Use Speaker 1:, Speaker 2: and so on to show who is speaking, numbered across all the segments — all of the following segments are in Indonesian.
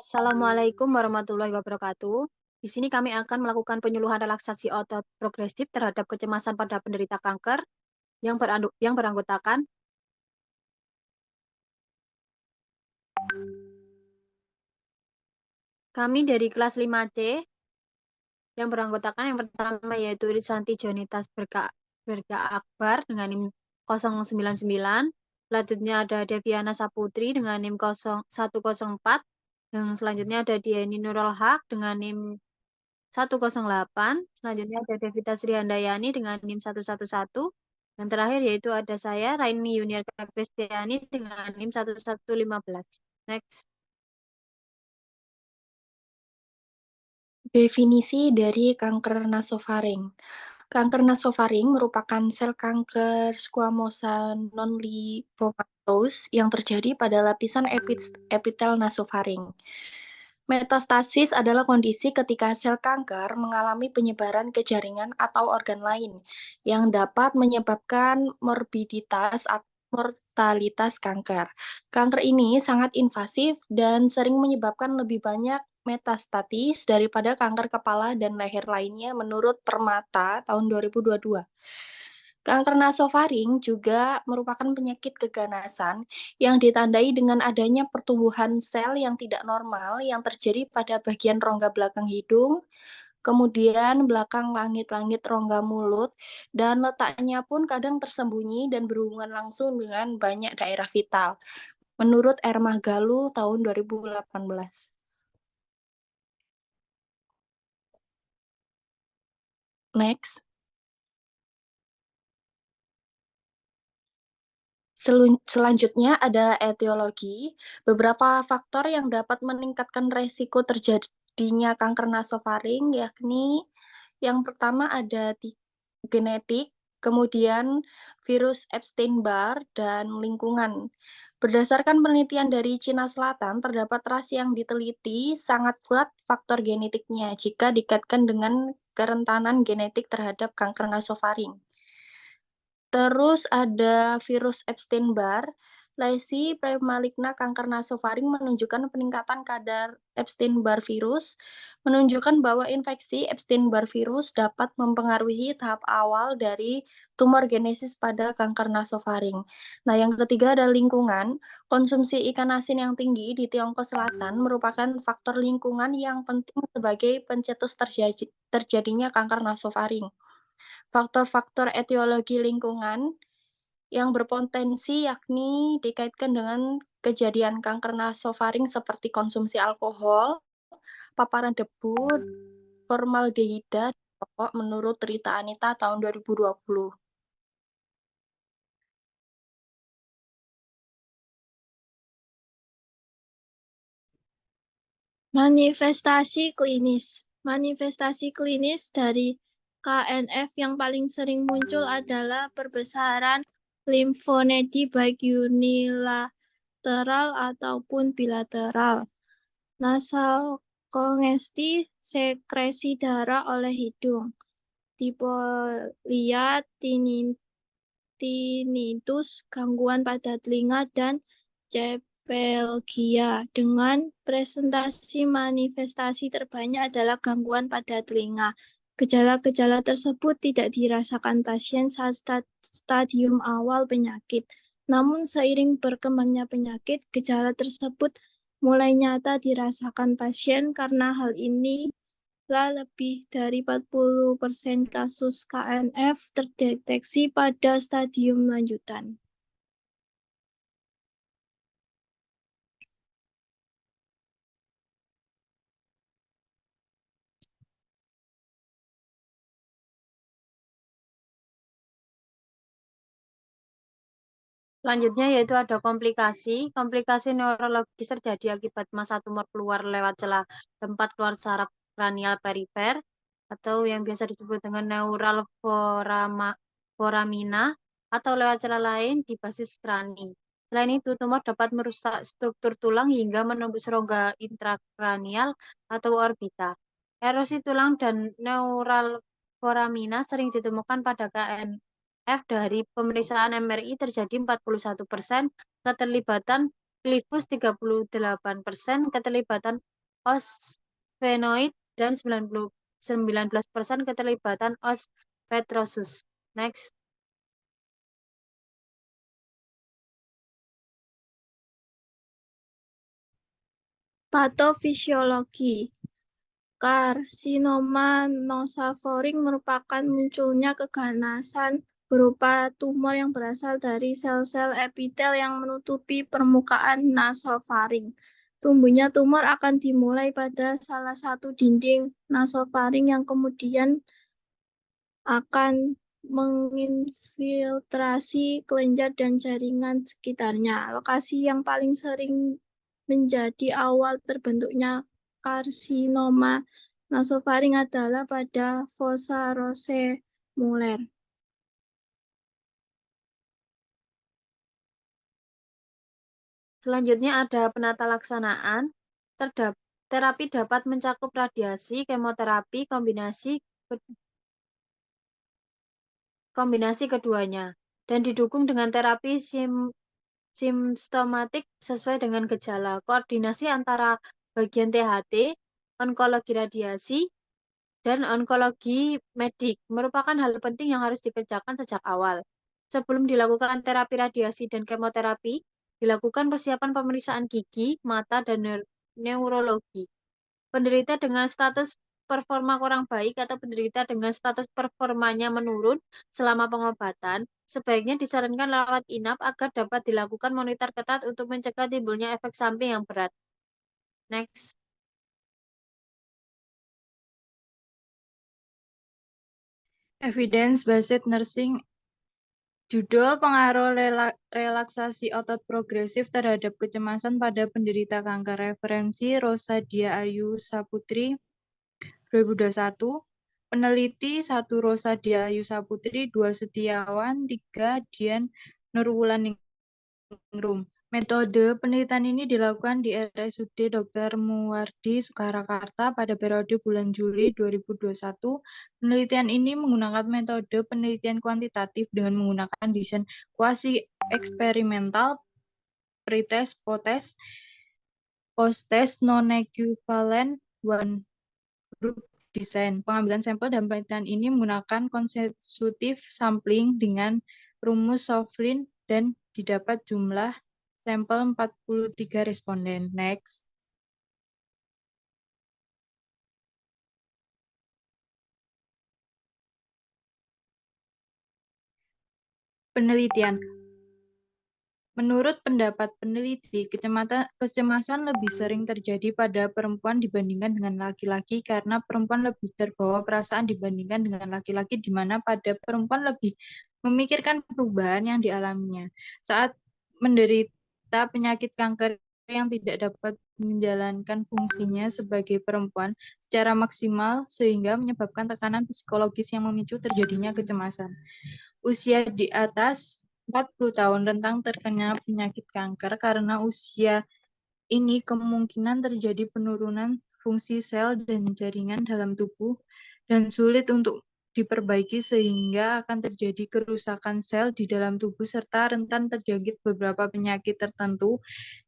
Speaker 1: Assalamualaikum warahmatullahi wabarakatuh. Di sini kami akan melakukan penyuluhan relaksasi otot progresif terhadap kecemasan pada penderita kanker yang beranggotakan kami dari kelas 5C yang beranggotakan yang pertama yaitu Irisanti Jonitas Berga Akbar dengan NIM 099. Selanjutnya ada Deviana Saputri dengan NIM 0104. Dan selanjutnya ada Dieni Nurul Haq dengan NIM 108. Selanjutnya ada Devita Srihandayani dengan NIM 111. Dan terakhir yaitu ada saya, Raini Yuniarka Kristiani dengan NIM 1115. Next.
Speaker 2: Definisi dari kanker nasofaring. Kanker nasofaring merupakan sel kanker squamosa non-lymphomatous yang terjadi pada lapisan epitel nasofaring. Metastasis adalah kondisi ketika sel kanker mengalami penyebaran ke jaringan atau organ lain yang dapat menyebabkan morbiditas atau mortalitas kanker. Kanker ini sangat invasif dan sering menyebabkan lebih banyak metastatis daripada kanker kepala dan leher lainnya menurut Permata tahun 2022. Kanker nasofaring juga merupakan penyakit keganasan yang ditandai dengan adanya pertumbuhan sel yang tidak normal yang terjadi pada bagian rongga belakang hidung, kemudian belakang langit-langit rongga mulut, dan letaknya pun kadang tersembunyi dan berhubungan langsung dengan banyak daerah vital. Menurut Erma Galuh tahun 2018. Next. Selanjutnya ada etiologi. Beberapa faktor yang dapat meningkatkan resiko terjadinya kanker nasofaring, yakni yang pertama ada genetik, kemudian virus Epstein-Barr, dan lingkungan. Berdasarkan penelitian dari Cina Selatan, terdapat ras yang diteliti sangat kuat faktor genetiknya jika dikaitkan dengan kerentanan genetik terhadap kanker nasofaring. Terus ada virus Epstein-Barr. Lesi premaligna kanker nasofaring menunjukkan peningkatan kadar Epstein-Barr virus, menunjukkan bahwa infeksi Epstein-Barr virus dapat mempengaruhi tahap awal dari tumor genesis pada kanker nasofaring. Nah, yang ketiga ada lingkungan. Konsumsi ikan asin yang tinggi di Tiongkok Selatan merupakan faktor lingkungan yang penting sebagai pencetus terjadinya kanker nasofaring. Faktor-faktor etiologi lingkungan yang berpotensi yakni dikaitkan dengan kejadian kanker nasofaring seperti konsumsi alkohol, paparan debu, formaldehida, rokok menurut Rita Anita tahun 2020.
Speaker 3: Manifestasi klinis. Manifestasi klinis dari KNF yang paling sering muncul adalah perbesaran limfonodi baik unilateral ataupun bilateral. Nasal kongesti, sekresi darah oleh hidung. Dipolia, tinnitus, gangguan pada telinga, dan Pelgia dengan presentasi manifestasi terbanyak adalah gangguan pada telinga. Gejala-gejala tersebut tidak dirasakan pasien saat stadium awal penyakit. Namun seiring berkembangnya penyakit, gejala tersebut mulai nyata dirasakan pasien karena hal ini lebih dari 40% kasus KNF terdeteksi pada stadium lanjutan.
Speaker 1: Selanjutnya yaitu ada komplikasi. Komplikasi neurologis terjadi akibat massa tumor keluar lewat celah tempat keluar saraf kranial perifer atau yang biasa disebut dengan neural foramina atau lewat celah lain di basis krani. Selain itu, tumor dapat merusak struktur tulang hingga menembus rongga intrakranial atau orbita. Erosi tulang dan neural foramina sering ditemukan pada KNF dari pemeriksaan MRI terjadi 41%, keterlibatan Plifus 38%, keterlibatan os sphenoid, dan 19% keterlibatan os petrosus. Next.
Speaker 3: Patofisiologi. Karsinoma nasofaring merupakan munculnya keganasan berupa tumor yang berasal dari sel-sel epitel yang menutupi permukaan nasofaring. Tumbuhnya tumor akan dimulai pada salah satu dinding nasofaring yang kemudian akan menginfiltrasi kelenjar dan jaringan sekitarnya. Lokasi yang paling sering menjadi awal terbentuknya karsinoma nasofaring adalah pada fossa rose muller.
Speaker 1: Selanjutnya ada penata laksanaan. Terapi dapat mencakup radiasi, kemoterapi, kombinasi keduanya, dan didukung dengan terapi simptomatik sesuai dengan gejala. Koordinasi antara bagian THT, onkologi radiasi, dan onkologi medik merupakan hal penting yang harus dikerjakan sejak awal. Sebelum dilakukan terapi radiasi dan kemoterapi, dilakukan persiapan pemeriksaan gigi, mata, dan neurologi. Penderita dengan status performa kurang baik atau penderita dengan status performanya menurun selama pengobatan, sebaiknya disarankan rawat inap agar dapat dilakukan monitor ketat untuk mencegah timbulnya efek samping yang berat. Next.
Speaker 4: Evidence-based nursing. Judul pengaruh relaksasi otot progresif terhadap kecemasan pada penderita kanker. Referensi Rosa Dia Ayu Saputri 2021. Peneliti 1 Rosa Dia Ayu Saputri, 2 Setiawan, 3 Dian Nurwulandingrum. Metode penelitian ini dilakukan di RSUD Dr. Muwardi Sukarakarta pada periode bulan Juli 2021. Penelitian ini menggunakan metode penelitian kuantitatif dengan menggunakan desain kuasi eksperimental, pretest, post-test, non-equivalent, one group design. Pengambilan sampel dan penelitian ini menggunakan consecutive sampling dengan rumus Sovlin dan didapat jumlah sampel 43 responden. Next. Penelitian. Menurut pendapat peneliti, kecemasan lebih sering terjadi pada perempuan dibandingkan dengan laki-laki karena perempuan lebih terbawa perasaan dibandingkan dengan laki-laki, di mana pada perempuan lebih memikirkan perubahan yang dialaminya saat menderita penyakit kanker yang tidak dapat menjalankan fungsinya sebagai perempuan secara maksimal sehingga menyebabkan tekanan psikologis yang memicu terjadinya kecemasan. Usia di atas 40 tahun rentang terkena penyakit kanker. Karena usia ini kemungkinan terjadi penurunan fungsi sel dan jaringan dalam tubuh dan sulit untuk diperbaiki sehingga akan terjadi kerusakan sel di dalam tubuh serta rentan terjangkit beberapa penyakit tertentu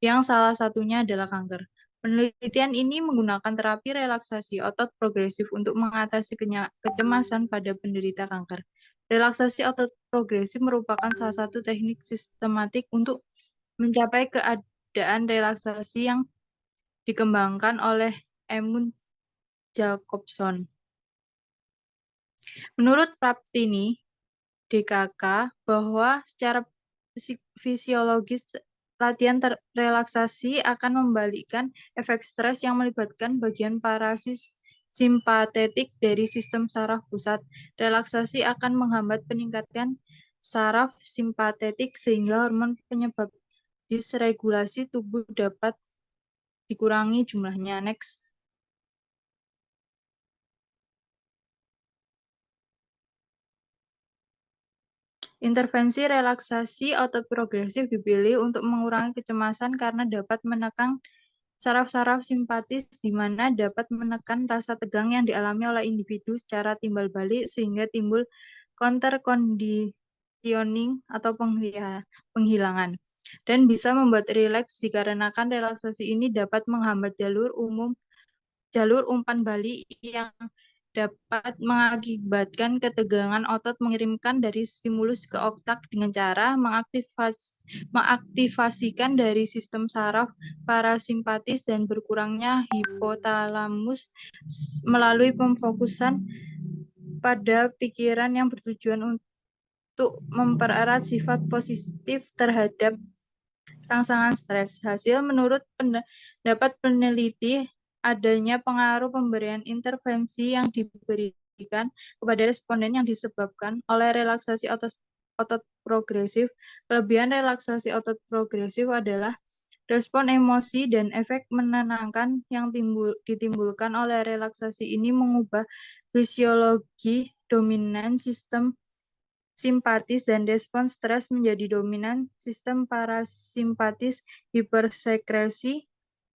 Speaker 4: yang salah satunya adalah kanker. Penelitian ini menggunakan terapi relaksasi otot progresif untuk mengatasi kecemasan pada penderita kanker. Relaksasi otot progresif merupakan salah satu teknik sistematik untuk mencapai keadaan relaksasi yang dikembangkan oleh Emund Jacobson. Menurut Praptini, DKK, bahwa secara fisiologis latihan relaksasi akan membalikkan efek stres yang melibatkan bagian parasimpatetik dari sistem saraf pusat. Relaksasi akan menghambat peningkatan saraf simpatetik sehingga hormon penyebab disregulasi tubuh dapat dikurangi jumlahnya. Next. Intervensi relaksasi otot progresif dipilih untuk mengurangi kecemasan karena dapat menekan saraf-saraf simpatis di mana dapat menekan rasa tegang yang dialami oleh individu secara timbal balik sehingga timbul counter conditioning atau penghilangan. dan bisa membuat rileks dikarenakan relaksasi ini dapat menghambat jalur umpan balik yang dapat mengakibatkan ketegangan otot mengirimkan dari stimulus ke otak dengan cara mengaktifasikan dari sistem saraf parasimpatis dan berkurangnya hipotalamus melalui pemfokusan pada pikiran yang bertujuan untuk mempererat sifat positif terhadap rangsangan stres. Hasil menurut pendapat peneliti adanya pengaruh pemberian intervensi yang diberikan kepada responden yang disebabkan oleh relaksasi otot progresif. Kelebihan relaksasi otot progresif adalah respon emosi dan efek menenangkan yang ditimbulkan oleh relaksasi ini mengubah fisiologi dominan sistem simpatis dan respons stres menjadi dominan sistem parasimpatis, hipersekresi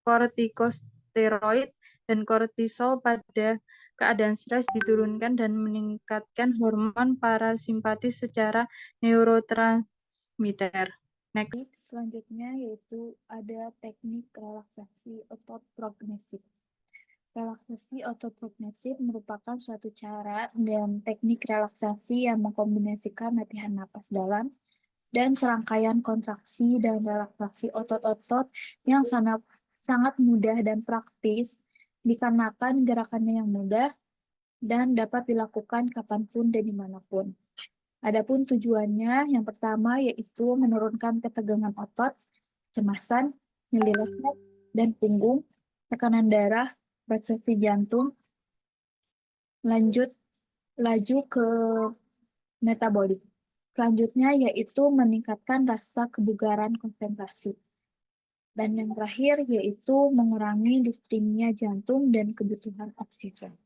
Speaker 4: kortikosteroid dan kortisol pada keadaan stres diturunkan dan meningkatkan hormon parasimpatis secara neurotransmitter. Next.
Speaker 2: Selanjutnya yaitu ada teknik relaksasi otot progresif. Relaksasi otot progresif merupakan suatu cara dan teknik relaksasi yang mengkombinasikan latihan napas dalam dan serangkaian kontraksi dan relaksasi otot-otot yang sangat mudah dan praktis dikarenakan gerakannya yang mudah dan dapat dilakukan kapanpun dan dimanapun. Adapun tujuannya yang pertama yaitu menurunkan ketegangan otot, kecemasan, nyeri leher dan punggung, tekanan darah, prosesi jantung, laju ke metabolik. Selanjutnya yaitu meningkatkan rasa kebugaran konsentrasi. Dan yang terakhir yaitu mengurangi distripnia jantung dan kebutuhan oksigen.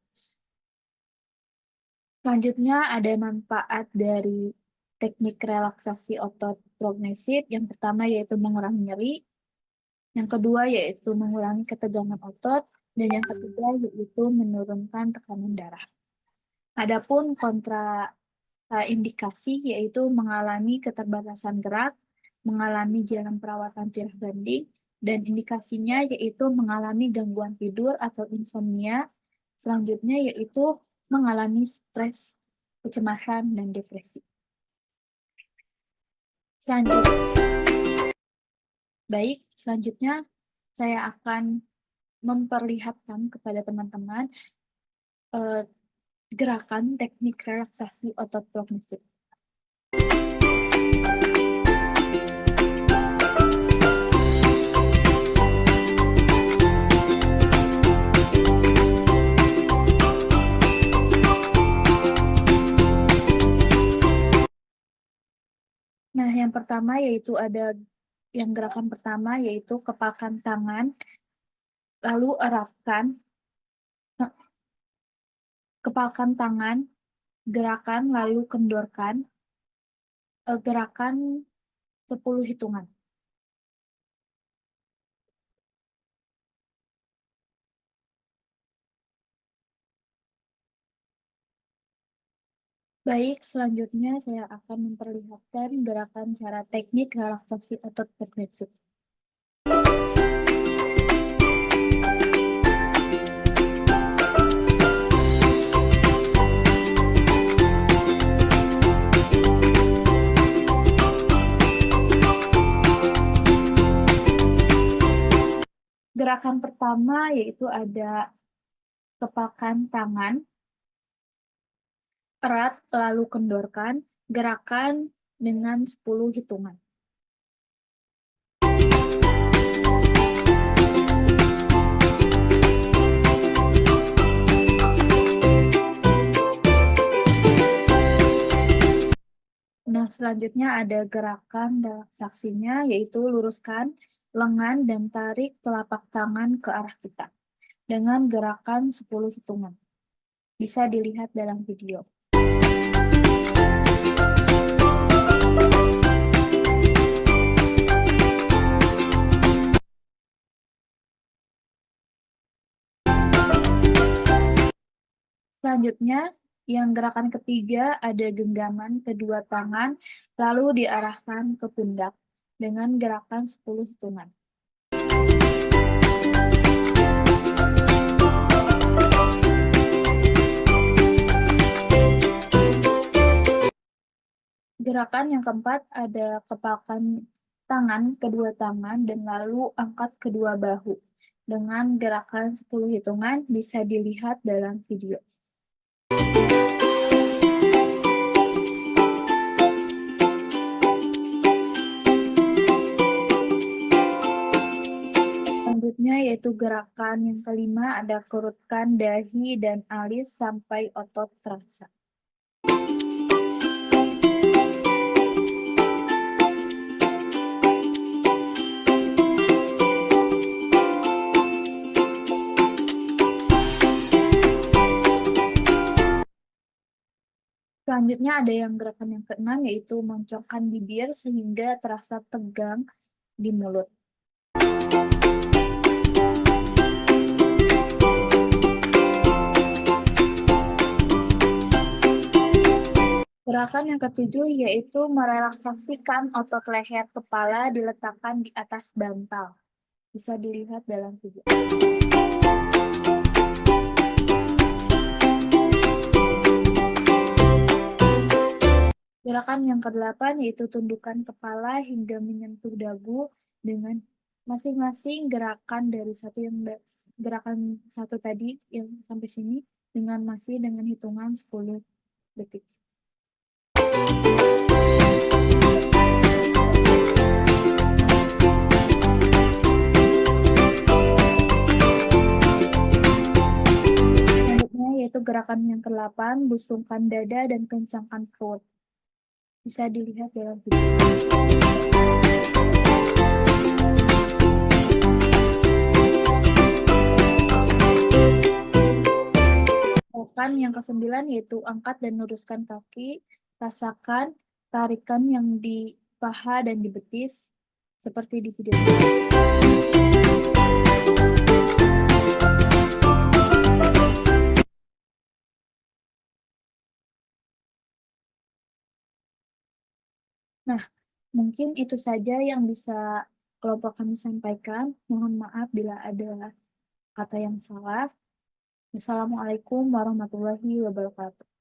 Speaker 2: Selanjutnya ada manfaat dari teknik relaksasi otot progresif. Yang pertama yaitu mengurangi nyeri. Yang kedua yaitu mengurangi ketegangan otot. Dan yang ketiga yaitu menurunkan tekanan darah. Adapun kontraindikasi yaitu mengalami keterbatasan gerak, mengalami jalan perawatan tirah banding, dan indikasinya yaitu mengalami gangguan tidur atau insomnia. Selanjutnya yaitu mengalami stres, kecemasan, dan depresi. Selanjutnya saya akan memperlihatkan kepada teman-teman gerakan teknik relaksasi otot progresif. Nah, yang pertama yaitu gerakan pertama yaitu kepalkan tangan, lalu eratkan, kepalkan tangan, gerakan lalu kendorkan, gerakan 10 hitungan. Baik, selanjutnya saya akan memperlihatkan gerakan cara teknik relaksasi otot progresif. Gerakan pertama yaitu ada kepalkan tangan, erat lalu kendorkan, gerakan dengan 10 hitungan. Nah, selanjutnya ada gerakan relaksasinya yaitu luruskan lengan dan tarik telapak tangan ke arah kita dengan gerakan 10 hitungan. Bisa dilihat dalam video. Selanjutnya, yang gerakan ketiga ada genggaman kedua tangan lalu diarahkan ke pundak
Speaker 3: dengan gerakan 10 hitungan. Gerakan yang keempat ada kepalkan tangan, kedua tangan, dan lalu angkat kedua bahu. Dengan gerakan 10 hitungan bisa dilihat dalam video. Selanjutnya yaitu gerakan yang kelima ada kerutkan dahi dan alis sampai otot terasa. Selanjutnya ada yang gerakan yang keenam yaitu moncongkan bibir sehingga terasa tegang di mulut. Gerakan yang ketujuh yaitu merelaksasikan otot leher kepala diletakkan di atas bantal. Bisa dilihat dalam video. Gerakan yang ke-8 yaitu tundukan kepala hingga menyentuh dagu dengan masing-masing gerakan dari gerakan satu tadi yang sampai sini dengan hitungan 10 detik. Selanjutnya yaitu gerakan yang ke-8, busungkan dada dan kencangkan perut. Bisa dilihat dalam video. Gerakan yang ke-9 yaitu angkat dan luruskan kaki, rasakan tarikan yang di paha dan di betis seperti di video ini. Nah, mungkin itu saja yang bisa kelompok kami sampaikan. Mohon maaf bila ada kata yang salah. Wassalamualaikum warahmatullahi wabarakatuh.